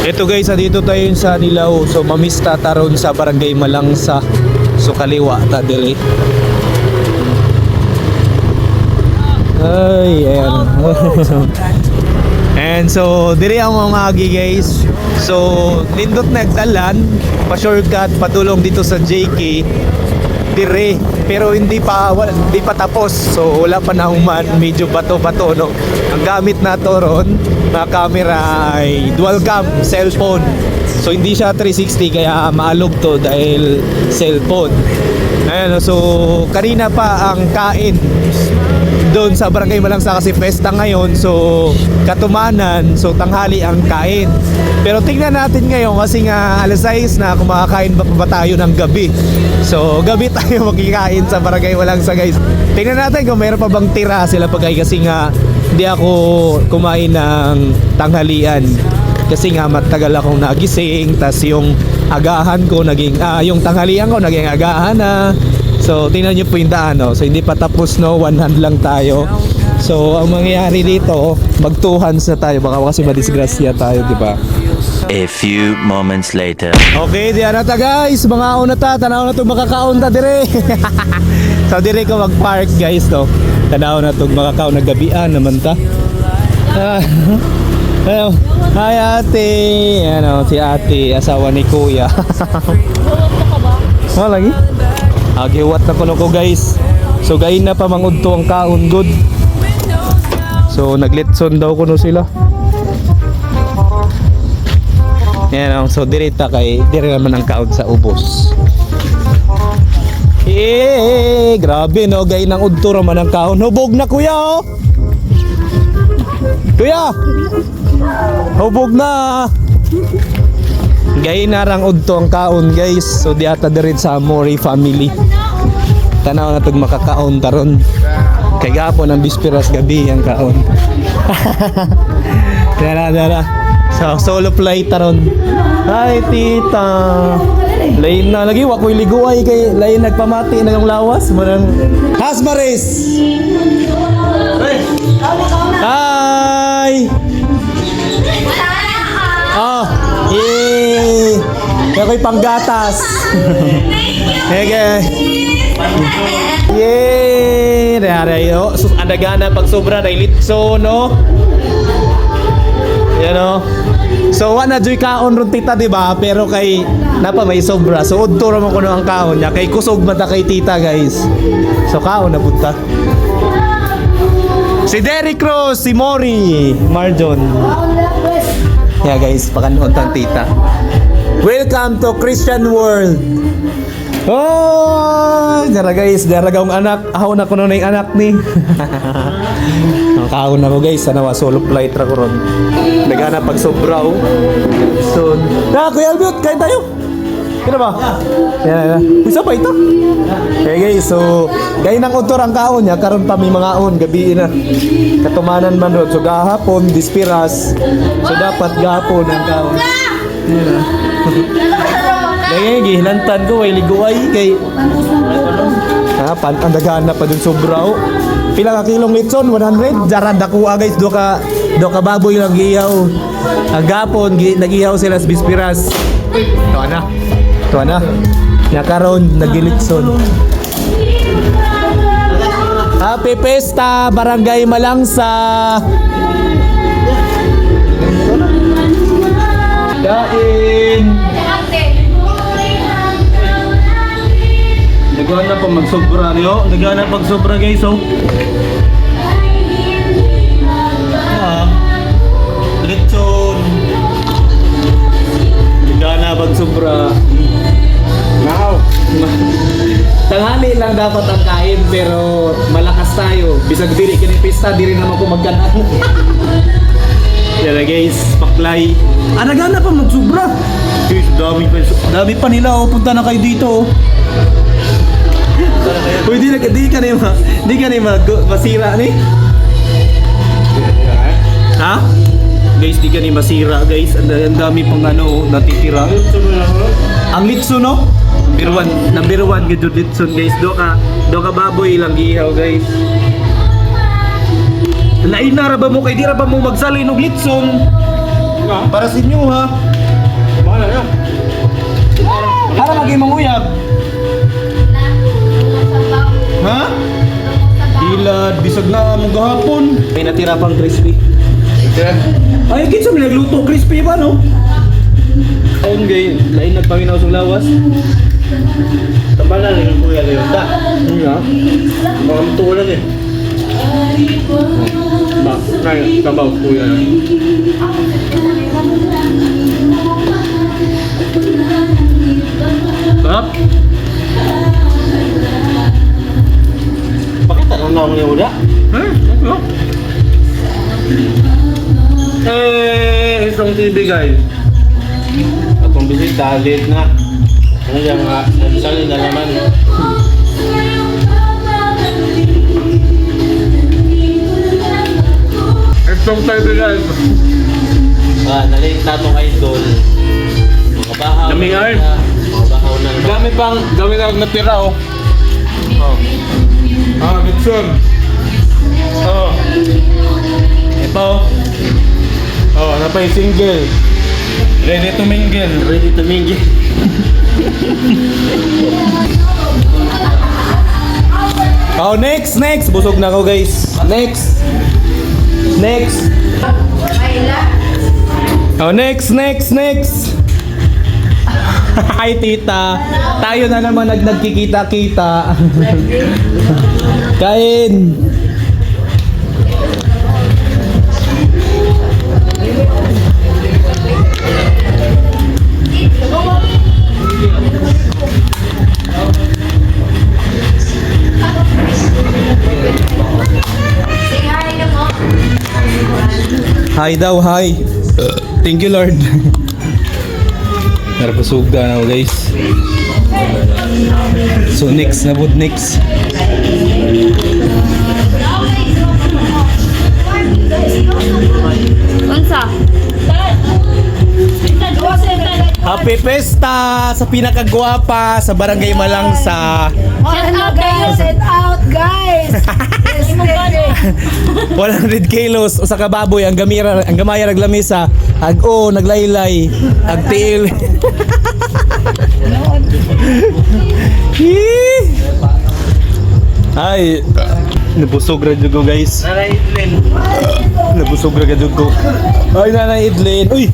Ito guys, dito tayo sa Nilao. So mamista taron sa Barangay Malangsa. So kaliwa ta dire. Ay, ayan. And so dire ang mga agi guys. So nindot na nagdalan pa shortcut patulong dito sa JK dire, pero hindi pa tapos. So wala pa na human, medyo bato-bato no. Ang gamit na to ron na camera ay dual cam cellphone. So hindi siya 360 kaya maalog to dahil cellphone. Ayan, so kanina pa ang kain doon sa Barangay Malangsa kasi festa ngayon. So katumanan, so tanghali ang kain. Pero tingnan natin ngayon kasi nga alas 6 na, kumakain ba tayo ng gabi. So gabi tayo magkikain sa Barangay Malangsa guys. Tingnan natin kung mayroon pa bang tira sila pagay kasi nga hindi ako kumain ng tanghalian. Kasi nga matagal akong nagising, tas yung agahan ko naging yung tanghalian ko naging agahan na. So tingnan niyo po yung daan no. So hindi pa tapos no, one hand lang tayo. So ang mangyayari dito, mag-two hands na tayo baka kasi madisgrasya tayo, di ba? A few moments later. Okay, diyan na ta guys. Mga una ta, tanaw na to makakaon ta dire. So dire ko mag-park guys to. Tanaw na to makakaon na gabian naman ta. Hello. Hi ate. Ano, si ate, asawa ni kuya. Oh, lagi? Agiwat na kuno ko guys. So gain na pa mangudto ang kaon good. So naglitson daw kuno sila. Yan, so direta kay dire naman ang kaon sa ubos. Grabe no, gain ang udto raman ang kaon. Hubog na kuya oh. Kuya. Hubog na. Gay narang udto ang kaon guys. So di ata diret sa Mori family. Tanaw na tug makakaon taron. Kay gapon ang bisperas gabi ang kaon. Dara. So solo flight taron. Hi tita. Lain na lagi wa koy liguay kay lain nagpamati na yung lawas manang Hasmaris. Hi. Oh, yay! Kaya ko'y panggatas. Hege. Yay! Raya-raya. Sus, andagana pag sobra na ilitso, no? Yan, no? So, wala dyo'y kaon ron tita, diba? Pero kay, napa may sobra. So, udto naman ko ang kaon niya. Kay kusog mata kay tita, guys. So, kaon na punta. Si Derrick Cruz, si Mori, Marjon. Yeah guys, pakanood ang tita. Welcome to Christian World. Oh, dara guys, dara gaong anak. Ahon na ko nun yung anak ni. Ang kahon na ko guys, sana solo flight ra ko ron. Nagana pag sobraw. So, Kuya Albert, kain tayo. Kina ba? Yan. Isa pa ito? Okay guys, so gay nang utor ang kaon niya, karon pa may mga on gabi na. Katumanan man ron. So gahapon dispiras. So dapat gahapon ang kaon. Yan. Dagay gihilantan ko way liguay kay pandagaan na pa dun sobraw. Pila ka kilong litson? 100. Jarad ako guys, do ka baboy lang giyaw. Ang gapon nagiyaw sila sa bispiras. Ito na. Nakaroon, nagilitson. Happy Pesta, Barangay Malangsa. Kain. Nagana pa magsobra niyo. Nagana pagsobra guys, oh. Litson. Nagana pagsobra. Wow. Tanghali lang dapat ang kain pero malakas tayo. Bisag diri kini pista diri naman ko magkanan. Yan guys, paklay. Nagana pa magsubra. Guys, dami pa nila oh. Punta na kayo dito oh. Uy, di ka na masira ni. Ha? Guys, di ka ni masira guys. Ang dami pang natitira. Ang litso no? Number one gid litson guys. Do ka baboy lang gihaw guys. Lain na ra ba mo kay di ra ba mo magsalin og litson? Para sa inyo ha. Bahala na. Para maging manguyab. Ha? Hilad, bisag na mong gahapon. May natira pang crispy. Ay, kinsa mo nagluto crispy ba no? Ayun gay, lain nagpaminaw sa lawas. Tambalan yung kuya Leon. Da. Nga. Mga mutulan eh. Kabaw kuya. Sarap. Bakit tanong na akong Yehuda? Ano? Isang TV guys. Atong bisita, late na. Ano yung mga nagsalin na naman. Itong TV guys. Nalate na itong idol. Mga bahaw Daming na. art. Mga bahaw na. Dami pang, dami na natira oh. Good son. Oh. Ito. Oh, ano pa yung single? Ready to mingle. Ready to mingle. Oh, next. Busog na ako guys. Next. Oh, next. Hi, tita. Tayo na naman nagkikita-kita. Kain. Hi daw, hi. Thank you, Lord. Narapasuga na ako, guys. So, next. Unsa? Happy Festa sa pinakagwapa sa Barangay Malangsa. Shout out guys! 100 kilos usa ka baboy ang gamaya naglamisa. Ag-o naglaylay, agtiil. Ay, nabusog ra jud ko guys. Nanay Idlin. Nabusog ra jud ko. Ay nanay Idlin. Uy,